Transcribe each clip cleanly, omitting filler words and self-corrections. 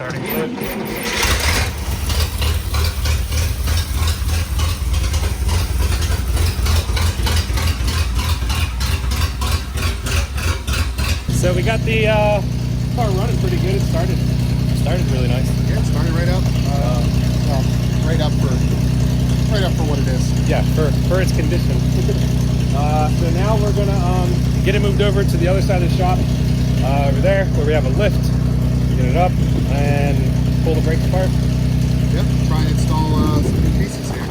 starting fluid. So we got the car running pretty good. It started really nice. Yeah, it started right up. Well, right up for what it is. Yeah, for its condition. So now we're gonna get it moved over to the other side of the shop, over there where we have a lift. Get it up and pull the brakes apart. Yep, try and install some new pieces here.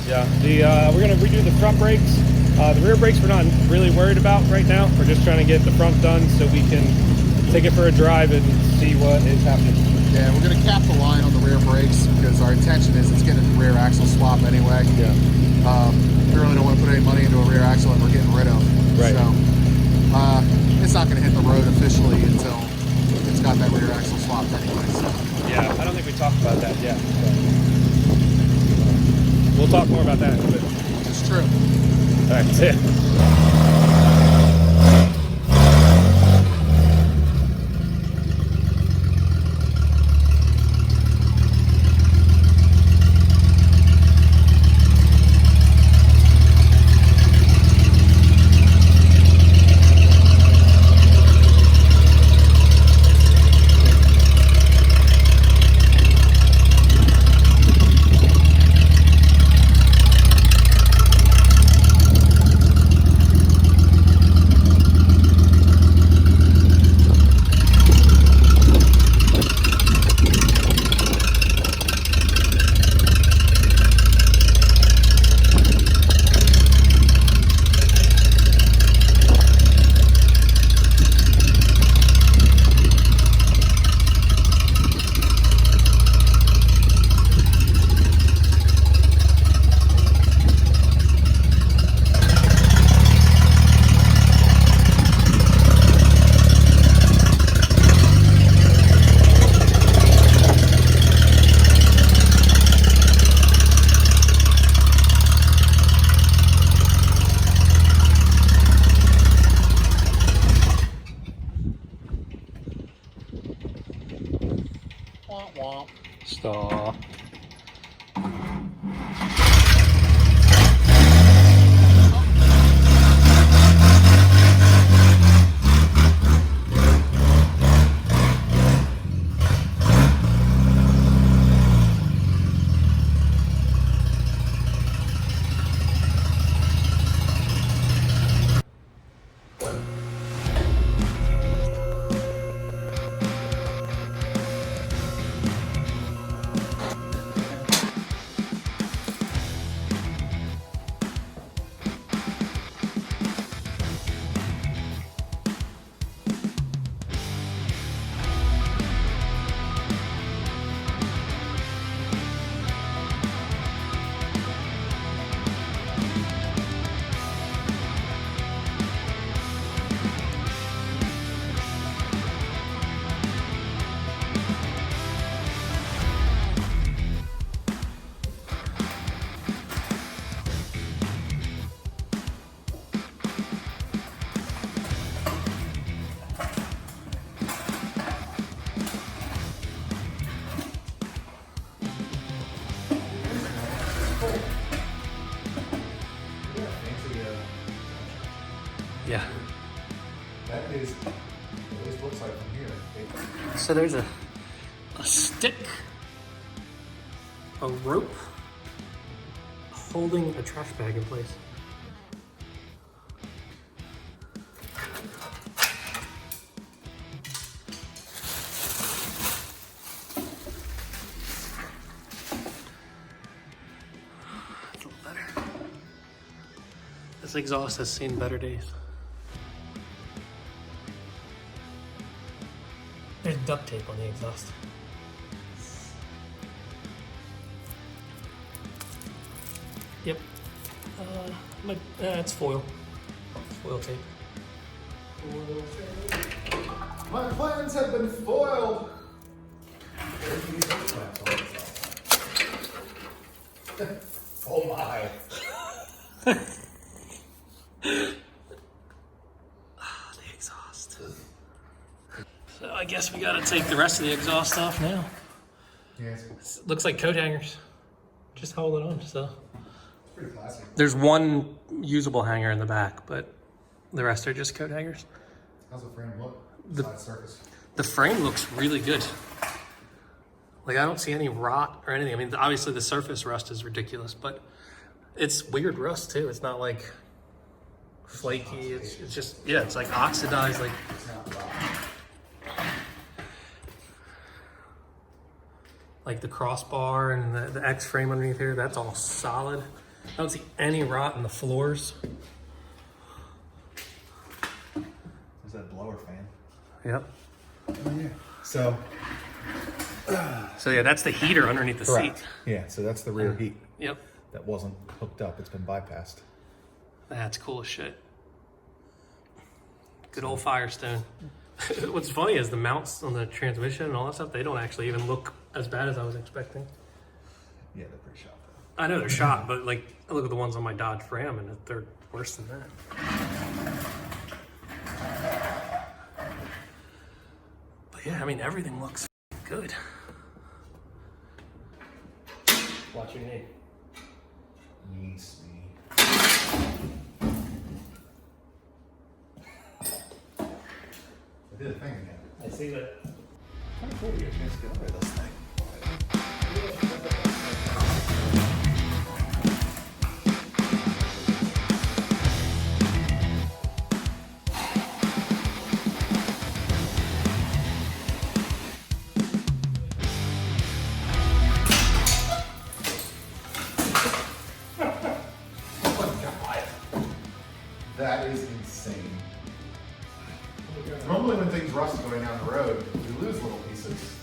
Yeah, we're gonna redo the front brakes. The rear brakes we're not really worried about right now. We're just trying to get the front done so we can take it for a drive and see what is happening. Yeah, we're going to cap the line on the rear brakes because our intention is it's getting a rear axle swap anyway. Yeah. We really don't want to put any money into a rear axle that we're getting rid of. Right. So it's not going to hit the road officially until it's got that rear axle swapped anyway. So. Yeah, I don't think we talked about that yet. We'll talk more about that in a bit. It's true. All right, see ya. Stop. Yeah. That is, at least looks like from here. So there's a stick, a rope, holding a trash bag in place. That's a little better. This exhaust has seen better days. There's duct tape on the exhaust. Yep. It's foil. Foil tape. My plans have been foiled. Oh my. guess we gotta take the rest of the exhaust off now. Yes. Looks like coat hangers. Just hold it on, so. Pretty classic. There's one usable hanger in the back, but the rest are just coat hangers. How's the frame look? The- Side surface. The frame looks really good. Like, I don't see any rot or anything. I mean, obviously the surface rust is ridiculous, but it's weird rust too. It's not like flaky. It's just, yeah, it's like oxidized. Like, It's not rock. like the crossbar and the X frame underneath here, that's all solid. I don't see any rot in the floors. There's that blower fan. Yep. Oh yeah. So yeah, that's the heater underneath the seat. Yeah, so that's the rear heat Yep. that wasn't hooked up. It's been bypassed. That's cool as shit. Good old Firestone. What's funny is the mounts on the transmission and all that stuff, they don't actually even look as bad as I was expecting. Yeah, they're pretty shot though. I know they're shot, but like, I look at the ones on my Dodge Ram and they're worse than that. But yeah, I mean, everything looks good. Watch your knee. Needs me. I did a thing again. I see that. Kind of cool to get a chance to get over this thing. That is insane. Normally when things rust going down the road, we lose little pieces.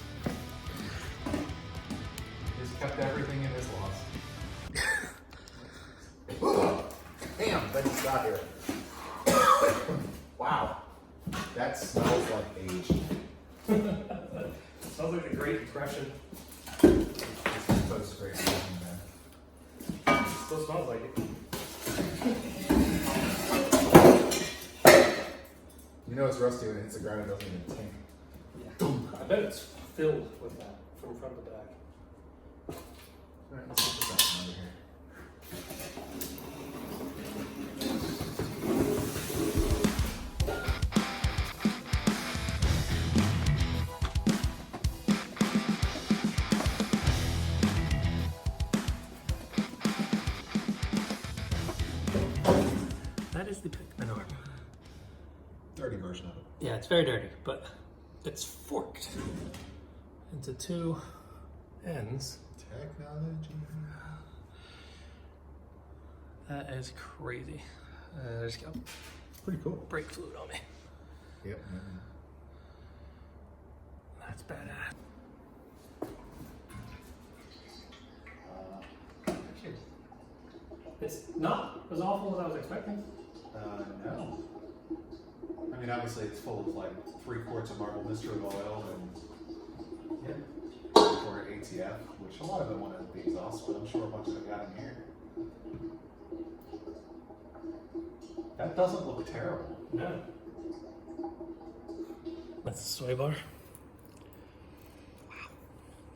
He's kept everything in his loss. Damn, things got here. Wow. That smells like age. Sounds like a Great Depression. It's post-great depression, man. Still smells like it. You know it's rusty when it hits the ground, it doesn't even tink. Yeah. I bet it's filled with that from front to back. Alright, let's put that one over here. That is the Pikmin arm. Dirty version of it. Yeah, it's very dirty, but it's forked into two ends. Technology. That is crazy. There's got Pretty cool. brake fluid on me. Yep. That's badass. It's not as awful as I was expecting. No. I mean, obviously it's full of like 3 quarts of marble mustard oil and or ATF, which a lot of them want to be exhaust, but I'm sure a bunch of them got in here. That doesn't look terrible. No. That's the sway bar.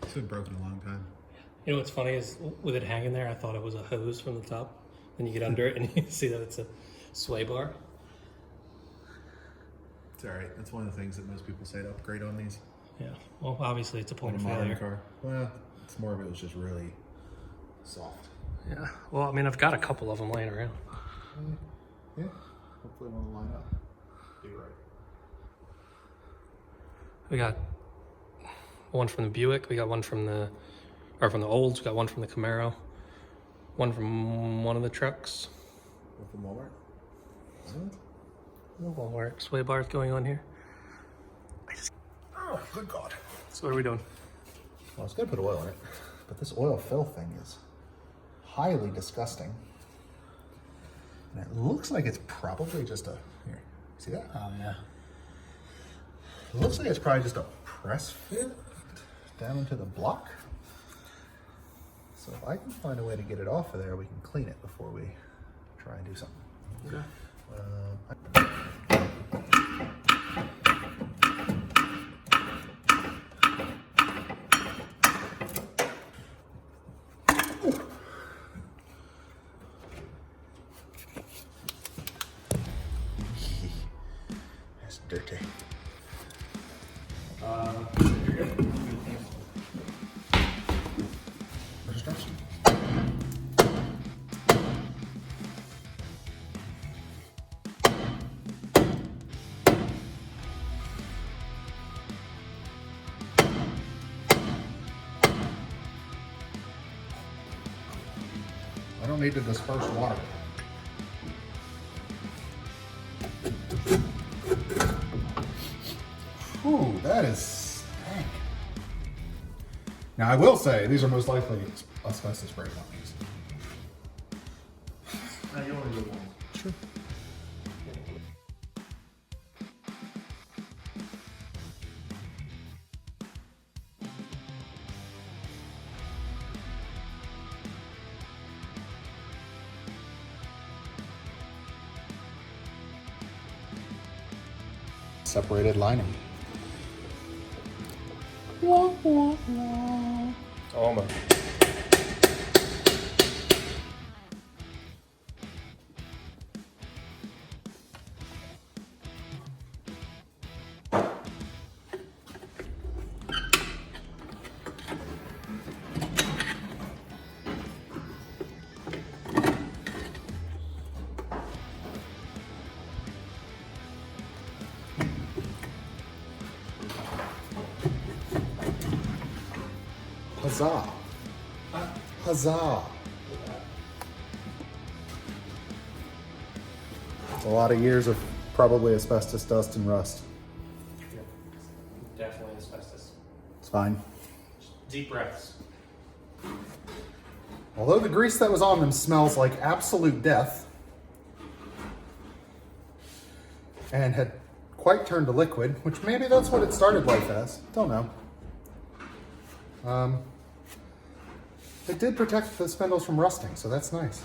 It's been broken a long time. You know what's funny is with it hanging there, I thought it was a hose from the top. Then you get under it and you see that it's a sway bar. It's alright. That's one of the things that most people say to upgrade on these. Yeah. Well, obviously it's a point On of a modern failure. car. Well, it's more of it was just really soft. Yeah. Well, I mean, I've got a couple of them laying around. Yeah. Hopefully one will line up. Be right. We got one from the Buick. We got one from the Olds. We got one from the Camaro. One from one of the trucks. One from Walmart? Walmart sway bars going on here. Oh, good God. So what are we doing? Well, I was going to put oil in it, but this oil fill thing is highly disgusting. And it looks like it's probably just a, here, see that? Oh yeah. It looks like it's probably just a press fit down into the block. So if I can find a way to get it off of there, we can clean it before we try and do something. Okay. dirty. Where's Dustin? I don't need to disperse water. Ooh, that is stank. Now I will say these are most likely asbestos spray companies. You only do one. Sure. Separated lining. Almost. Huzzah. Huzzah. It's a lot of years of probably asbestos dust and rust. Definitely asbestos. It's fine. Deep breaths. Although the grease that was on them smells like absolute death and had quite turned to liquid, which maybe that's what it started life as. Don't know. It did protect the spindles from rusting, so that's nice.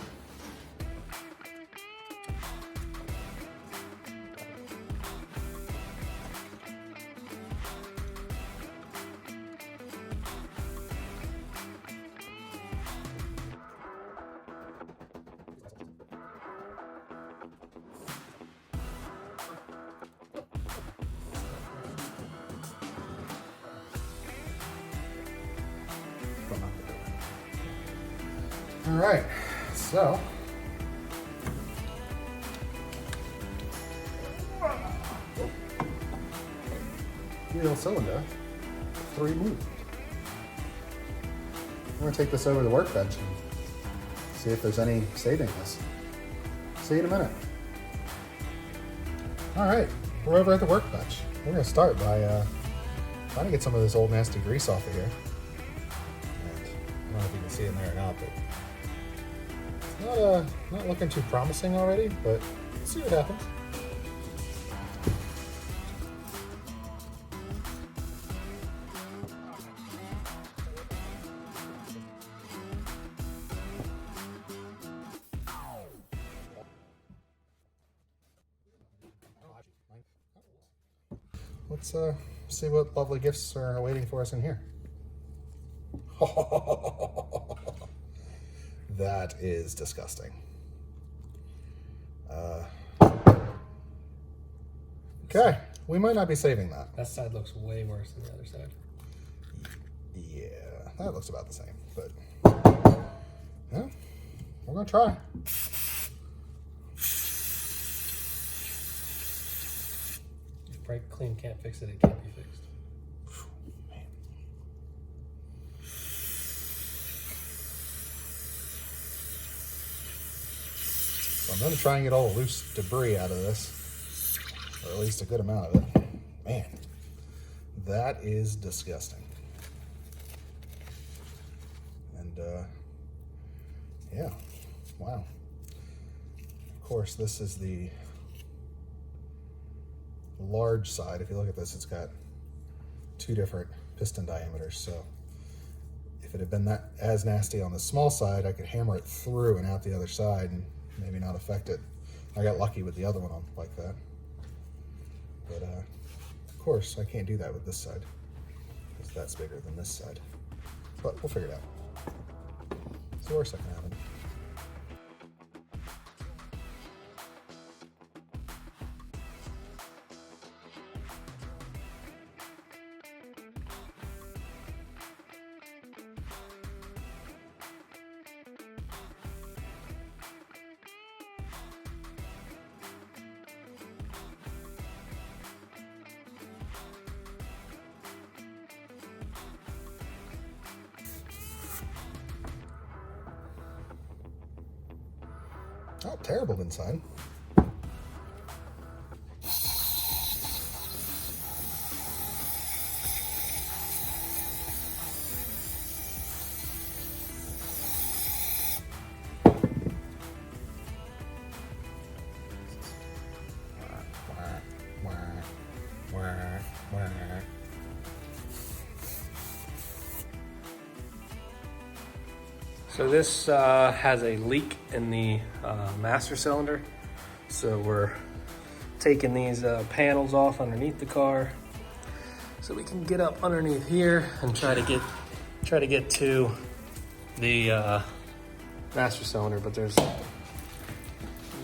All right, so wheel cylinder 3 moved. I'm gonna take this over to the workbench and see if there's any saving this. See you in a minute. All right, we're over at the workbench. We're gonna start by trying to get some of this old nasty grease off of here. And I don't know if you can see in there or not, but not looking too promising already, but let's see what happens. Let's see what lovely gifts are waiting for us in here. That is disgusting. Okay, we might not be saving that. That side looks way worse than the other side. Yeah, that looks about the same, but yeah, we're gonna try. If Bright Clean can't fix it, it can't be fixed. So I'm gonna try and get all the loose debris out of this, or at least a good amount of it. Man, that is disgusting. And yeah, wow. Of course, this is the large side. If you look at this, it's got 2 different piston diameters. So if it had been that as nasty on the small side, I could hammer it through and out the other side and maybe not affect it. I got lucky with the other one on like that. But of course, I can't do that with this side because that's bigger than this side. But we'll figure it out. It's the worst that can happen. Not terrible inside. So this has a leak in the master cylinder. So we're taking these panels off underneath the car so we can get up underneath here and try to get to the master cylinder. But there's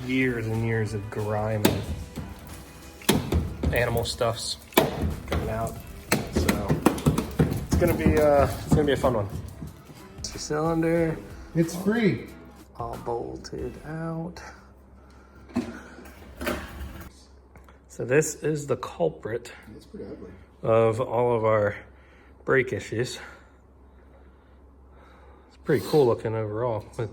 years and years of grime and animal stuffs coming out. So it's gonna be a fun one. Cylinder. It's free. All bolted out. So this is the culprit It's pretty ugly. of all of our brake issues. It's pretty cool looking overall. But,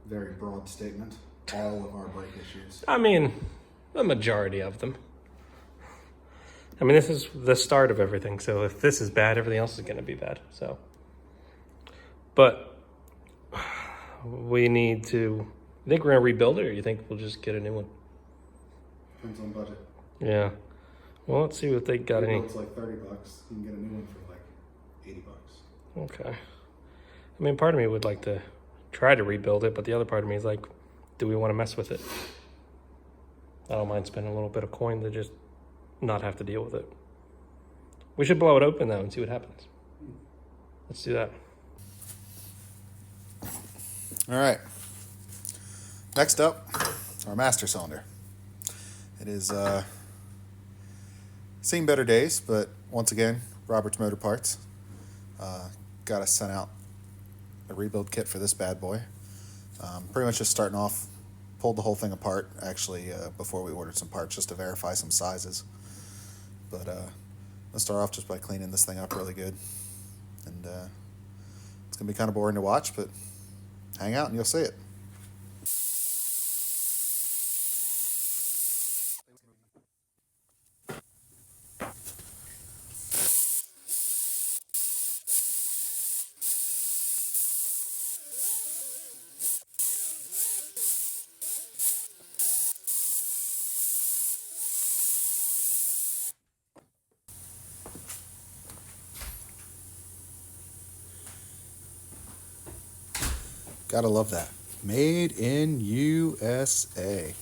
Very broad statement. All of our brake issues. I mean, the majority of them. I mean, this is the start of everything. So if this is bad, everything else is going to be bad. So, but we need to. You think we're going to rebuild it, or you think we'll just get a new one? Depends on budget. Yeah. Well, let's see what they got. Any. It's like $30. You can get a new one for like $80. Okay. I mean, part of me would like to try to rebuild it, but the other part of me is like, do we want to mess with it? I don't mind spending a little bit of coin to just not have to deal with it. We should blow it open though and see what happens. Let's do that. All right. Next up, our master cylinder. It is seen better days, but once again, Robert's Motor Parts got us sent out a rebuild kit for this bad boy. Pretty much just starting off, pulled the whole thing apart actually before we ordered some parts just to verify some sizes. But let's start off just by cleaning this thing up really good. And it's gonna be kind of boring to watch, but hang out and you'll see it. Gotta love that. Made in USA.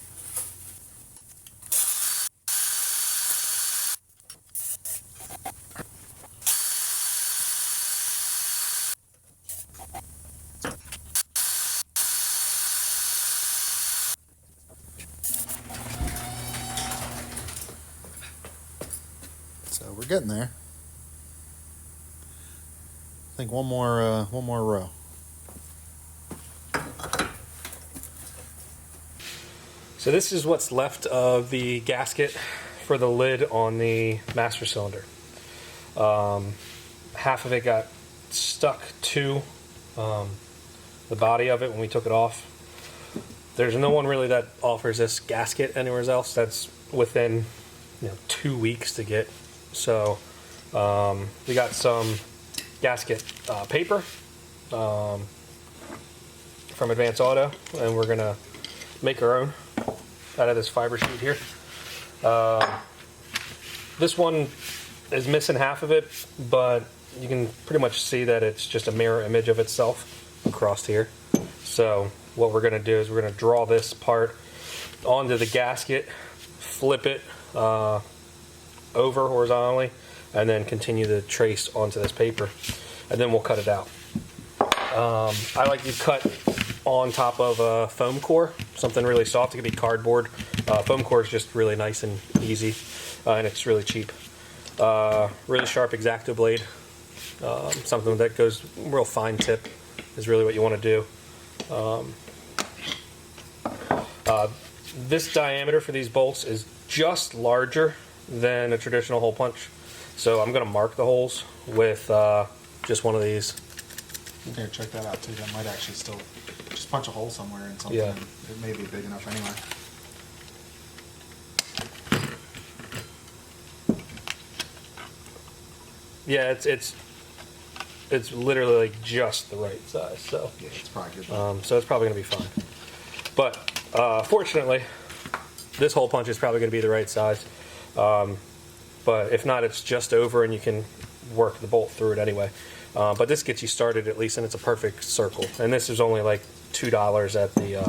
So we're getting there. I think one more row. So this is what's left of the gasket for the lid on the master cylinder. Half of it got stuck to the body of it when we took it off. There's no one really that offers this gasket anywhere else that's within 2 weeks to get. So we got some gasket paper from Advance Auto, and we're gonna make our own out of this fiber sheet here. This one is missing half of it, but you can pretty much see that it's just a mirror image of itself across here. So what we're gonna do is we're gonna draw this part onto the gasket, flip it over horizontally, and then continue to trace onto this paper, and then we'll cut it out. I like to cut on top of a foam core, something really soft. It could be cardboard. Foam core is just really nice and easy, and it's really cheap. Really sharp X-Acto blade, something that goes real fine tip is really what you want to do. This diameter for these bolts is just larger than a traditional hole punch, so I'm going to mark the holes with just one of these. Here, check that out too. That might actually still Just punch a hole somewhere in something. Yeah. It may be big enough anyway. Yeah, it's literally like just the right size. So Yeah, it's probably good. so it's probably gonna be fine. But fortunately, this hole punch is probably gonna be the right size. But if not, it's just over and you can work the bolt through it anyway. But this gets you started at least, and it's a perfect circle. And this is only like $2 at the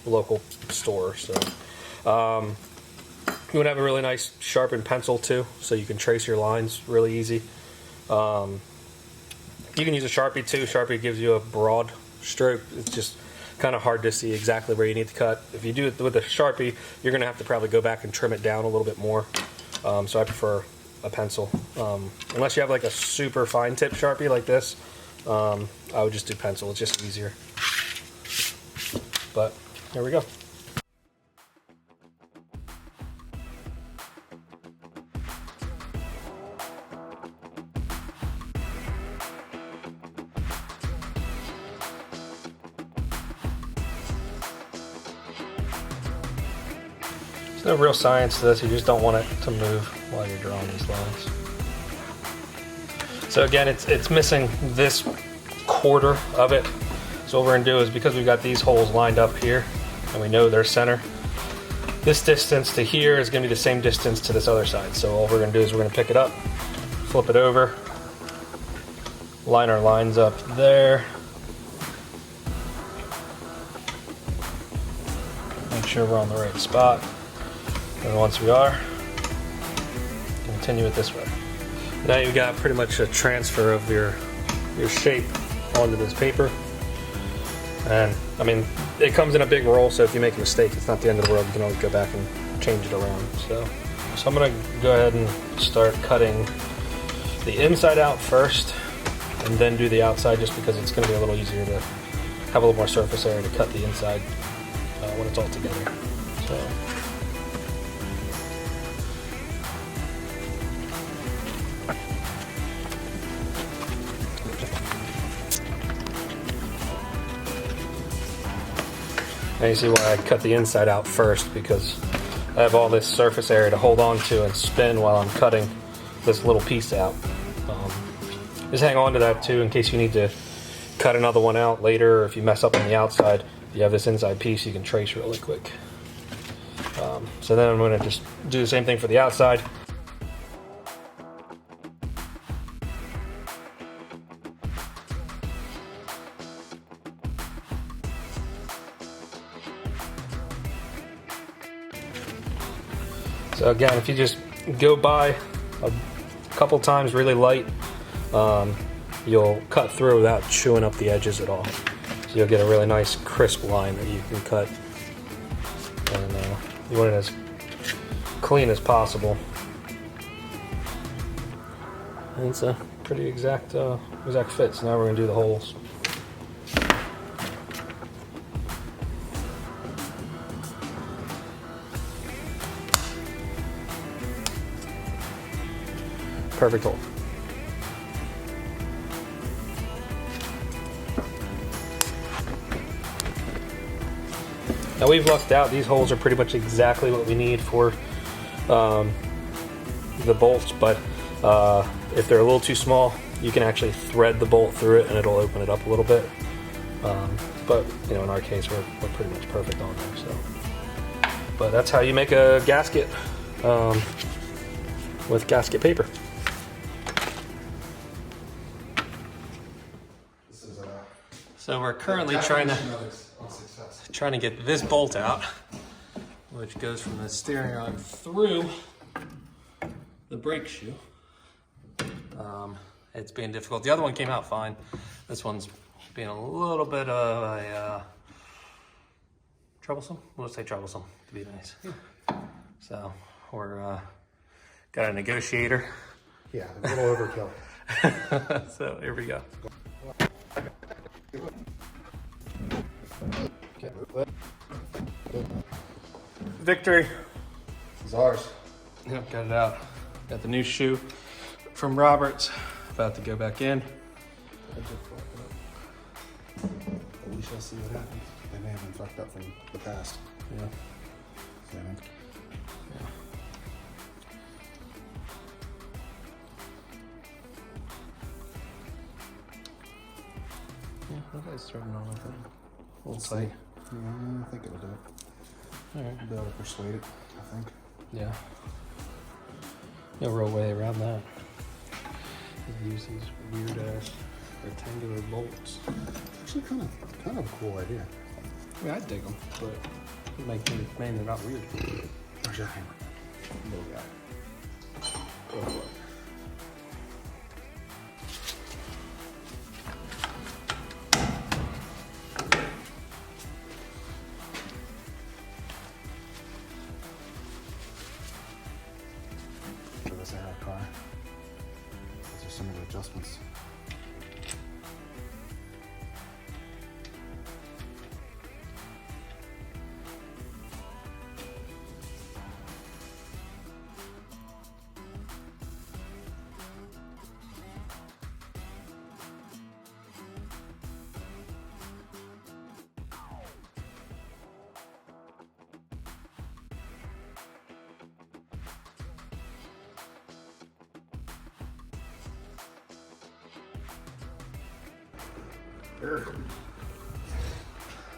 local store. So you would have a really nice sharpened pencil too, so you can trace your lines really easy. You can use a Sharpie too. Sharpie gives you a broad stroke. It's just kind of hard to see exactly where you need to cut. If you do it with a Sharpie, you're going to have to probably go back and trim it down a little bit more. So I prefer a pencil. Unless you have like a super fine tip Sharpie like this, I would just do pencil. It's just easier. But here we go. There's no real science to this, you just don't want it to move while you're drawing these lines. So again, it's missing this quarter of it. So what we're gonna do is, because we've got these holes lined up here and we know they're center, this distance to here is gonna be the same distance to this other side. So all we're gonna do is we're gonna pick it up, flip it over, line our lines up there. Make sure we're on the right spot. And once we are, continue it this way. Now you've got pretty much a transfer of your shape onto this paper. And I mean, it comes in a big roll, so if you make a mistake, it's not the end of the world. You can always go back and change it around. So I'm gonna go ahead and start cutting the inside out first, and then do the outside, just because it's gonna be a little easier to have a little more surface area to cut the inside when it's all together. So. Now you see why I cut the inside out first, because I have all this surface area to hold on to and spin while I'm cutting this little piece out. Just hang on to that too in case you need to cut another one out later, or if you mess up on the outside, you have this inside piece you can trace really quick. So then I'm going to just do the same thing for the outside. So again, if you just go by a couple times really light, you'll cut through without chewing up the edges at all. So you'll get a really nice crisp line that you can cut. And you want it as clean as possible. And it's a pretty exact fit. So now we're going to do the holes. Perfect hole. Now we've lucked out. These holes are pretty much exactly what we need for the bolts, but if they're a little too small, you can actually thread the bolt through it and it'll open it up a little bit. But you know, in our case, we're pretty much perfect on there. So, but that's how you make a gasket with gasket paper. So we're currently trying to get this bolt out, which goes from the steering rod through the brake shoe. It's being difficult. The other one came out fine. This one's being a little bit of a troublesome. We'll say troublesome to be nice. So we're got a negotiator. Yeah, a little overkill. So here we go. Victory. This is ours. Yep, got it out. Got the new shoe from Roberts. About to go back in. We'll see what happens. They may have been fucked up from the past. Yeah. So, I mean, Yeah. Yeah, that guy's starting on, I think. A little tight. yeah, I think it'll do it. Alright. I'll be able to persuade it, I think. Yeah. No real way around that. You use these weird ass rectangular bolts. Actually, kind of a cool idea. I mean, I dig them, but it makes me, man, they're not weird. Where's your hammer? Little guy. Go for it. For this era car, those are some of the adjustments.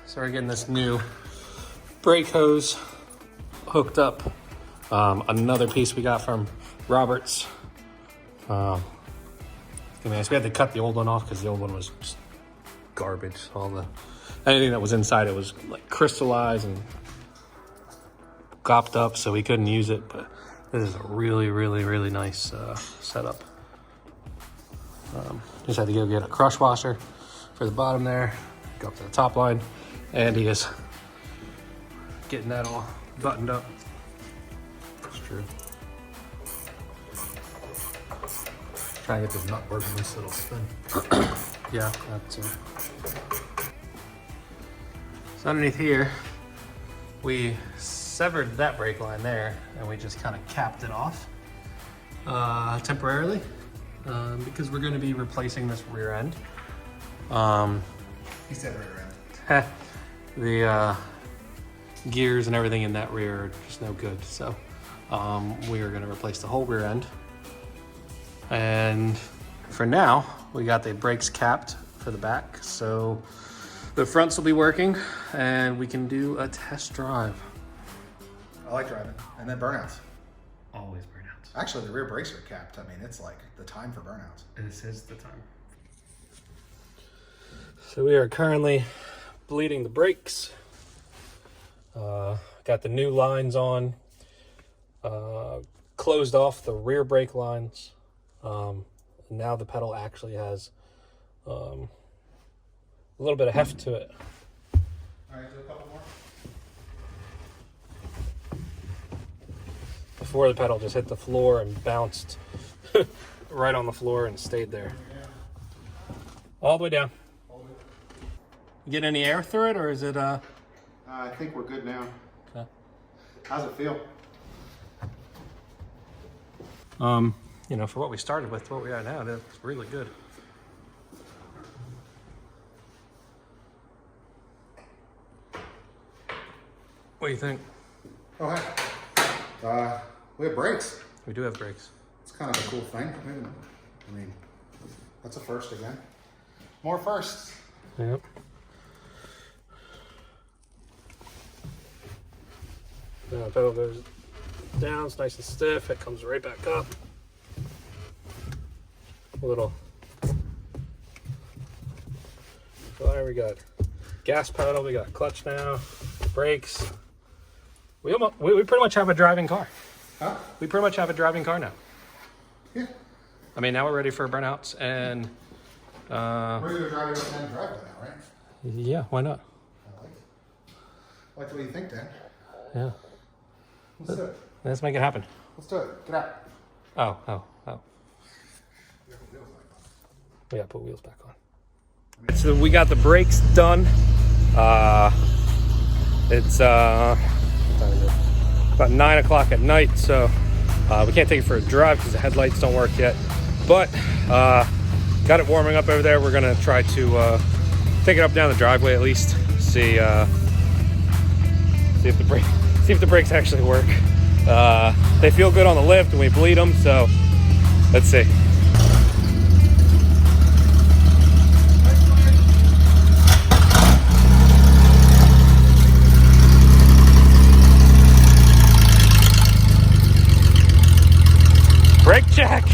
So we're getting this new brake hose hooked up. Another piece we got from Roberts. I mean, we had to cut the old one off because the old one was just garbage. Anything that was inside it was like crystallized and gopped up, so we couldn't use it. But this is a really, really, really nice setup. Just had to go get a crush washer for the bottom there, go up to the top line, and he is getting that all buttoned up. That's true. Try and get this nut working this little spin. Yeah, that's it. So underneath here, we severed that brake line there, and we just kind of capped it off temporarily because we're going to be replacing this rear end. He said rear end. The gears and everything in that rear are just no good. So we are going to replace the whole rear end. And for now, we got the brakes capped for the back. So the fronts will be working and we can do a test drive. I like driving. And then burnouts. Always burnouts. Actually, the rear brakes are capped. I mean, it's like the time for burnouts. This is the time. So we are currently bleeding the brakes. Got the new lines on. Closed off the rear brake lines. Now the pedal actually has a little bit of heft to it. All right, do a couple more. Before the pedal just hit the floor and bounced right on the floor and stayed there. All the way down. You get any air through it, or is it I think we're good now. okay. How's it feel? You know, for what we started with, what we are now, that's really good. What do you think? Oh, hey. We have brakes. We do have brakes. It's kind of a cool thing. I mean, that's a first again. More firsts. Yep. Now the pedal goes down, it's nice and stiff, it comes right back up. A little. So there we got gas pedal, we got clutch now, brakes. We pretty much have a driving car. Huh? We pretty much have a driving car now. Yeah. I mean, now we're ready for burnouts and We're going to drive it down driveway now, right? yeah, why not? I like it. I like the way you think, Dan. Yeah. Let's do it. Let's make it happen. Let's do it. Get out. Oh. You have the wheels back on. We gotta put wheels back on. So we got the brakes done. It's what time is it? About 9 o'clock at night, so we can't take it for a drive because the headlights don't work yet. But got it warming up over there. We're gonna try to take it up down the driveway at least. See if the brakes actually work. They feel good on the lift and we bleed them, so let's see. Brake check.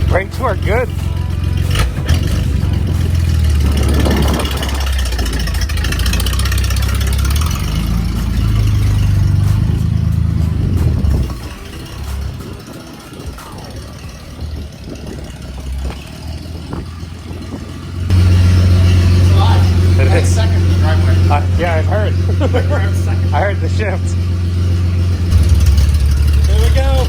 Brakes work good. That's second in the driveway. Yeah, I've heard. I heard the shift. Here we go.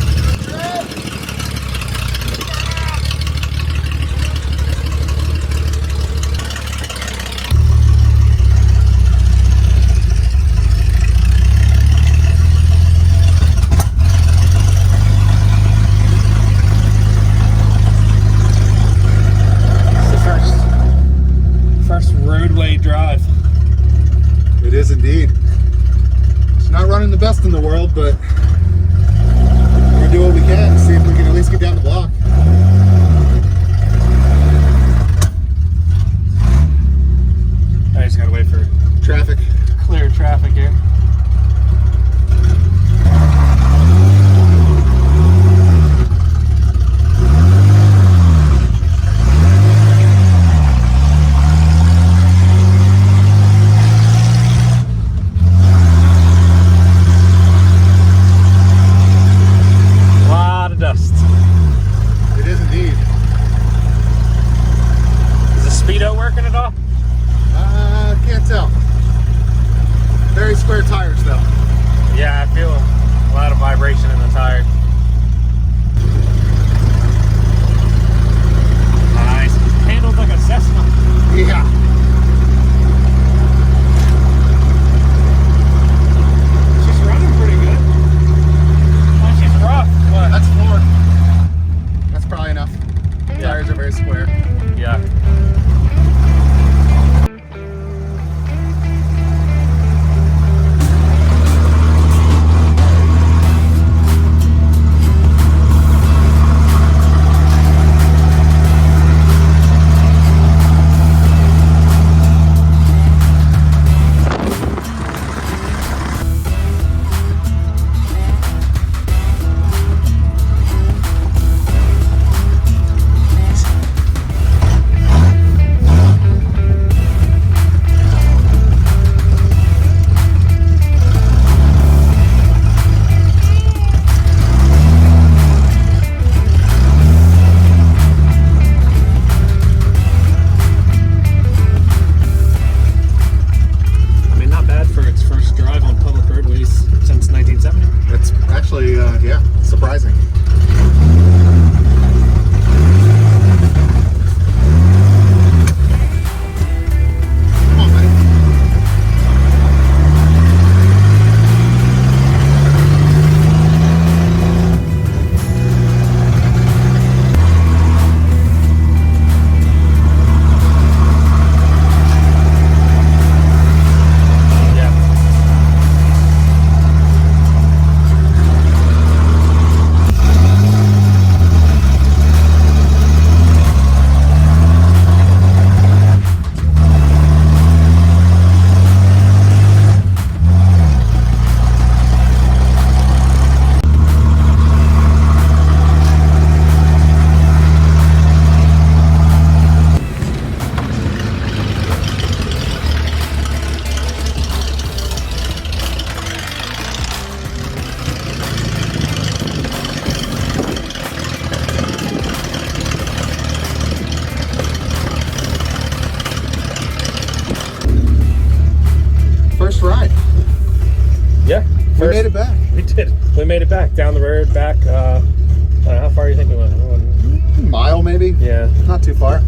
did. We made it back down the road, back. How far do you think we went? Mile maybe? Yeah. Not too far.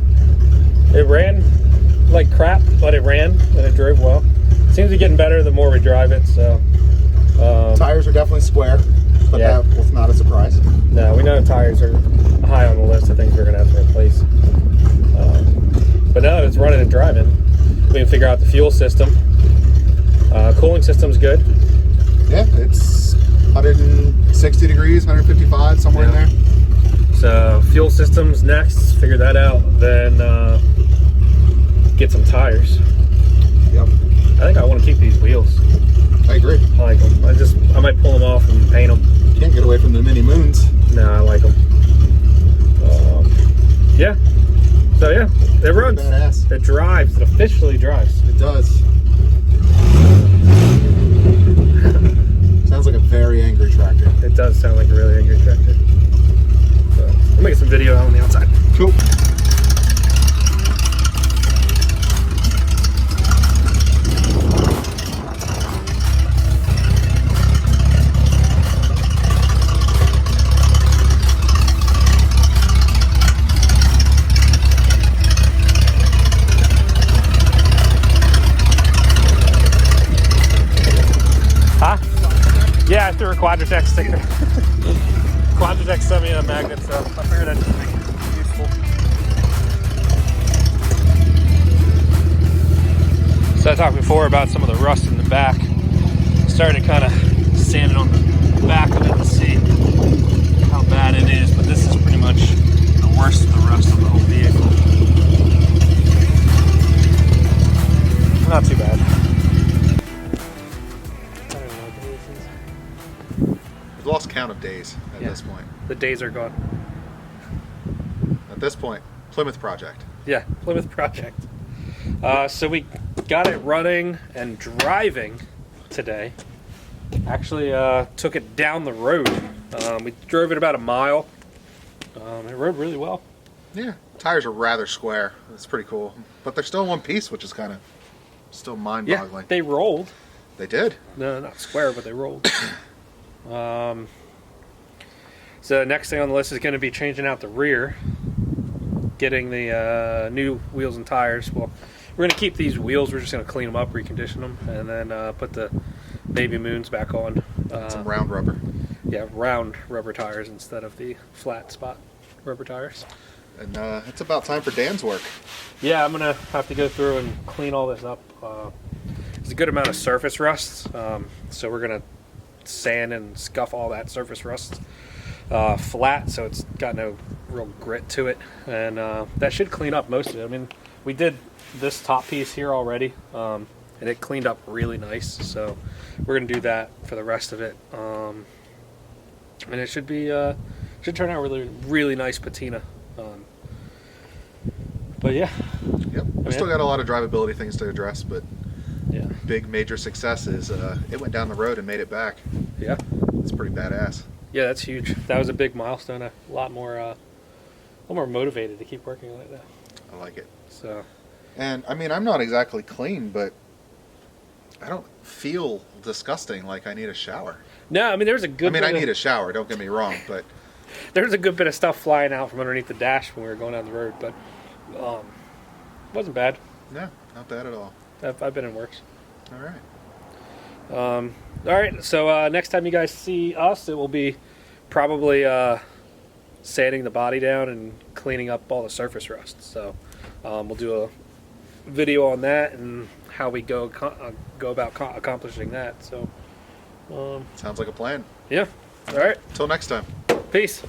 It ran like crap, but it ran and it drove well. Seems to be getting better the more we drive it, so. Tires are definitely square, but Yeah. that was not a surprise. No, we know tires are high on the list of things we're going to have to replace. But now that it's running and driving, we can figure out the fuel system. Cooling system's good. Yeah, it's 160 degrees, 155, somewhere in there. So fuel system's next, figure that out, then get some tires. Yep, I think I want to keep these wheels. I agree. I like them. I might pull them off and paint them. Can't get away from the mini moons. No, I like them. Yeah. So yeah, it runs. Badass. It drives. It officially drives. It does. Sounds like a very angry tractor. It does sound like a really angry tractor. So I'll make some video out on the outside. Cool. Huh? Yeah, I threw a Quadratec sticker. Quadratec sent me a magnet, so I figured that'd be useful. So I talked before about some of the rust in the back. Started kind of sanding on the back of it to see how bad it is, but this is pretty much the worst of the rust on the whole vehicle. Not too bad. We've lost count of days at this point. The days are gone. At this point, Plymouth project. Yeah, Plymouth project. So we got it running and driving today. Actually took it down the road. We drove it about a mile. It rode really well. Yeah, tires are rather square. It's pretty cool. But they're still in one piece, which is kind of still Yeah, mind-boggling. they rolled. They did. No, not square, but they rolled. So next thing on the list is going to be changing out the rear, getting the new wheels and tires. Well, we're going to keep these wheels. We're just going to clean them up, recondition them, and then put the baby moons back on. Some round rubber. Yeah, round rubber tires instead of the flat spot rubber tires. And it's about time for Dan's work. Yeah, I'm going to have to go through and clean all this up. There's a good amount of surface rust, so we're going to sand and scuff all that surface rust flat, so it's got no real grit to it, and that should clean up most of it. I mean, we did this top piece here already, and it cleaned up really nice, so we're gonna do that for the rest of it, and it should be should turn out really nice patina. But yeah, Yep. We still got a lot of drivability things to address, but yeah, big major success is it went down the road and made it back. yeah, It's pretty badass. yeah. That's huge. That was a big milestone. A lot more motivated to keep working on it now. I like it. So. And I mean, I'm not exactly clean, but I don't feel disgusting like I need a shower. No, I mean there's a good. I mean, I need a shower, don't get me wrong, but There's a good bit of stuff flying out from underneath the dash when we were going down the road, but wasn't bad. no, not bad at all. I've been in worse. All right. All right. So next time you guys see us, it will be probably sanding the body down and cleaning up all the surface rust. So we'll do a video on that and how we go about accomplishing that. So Sounds like a plan. yeah. All right. Till next time. Peace.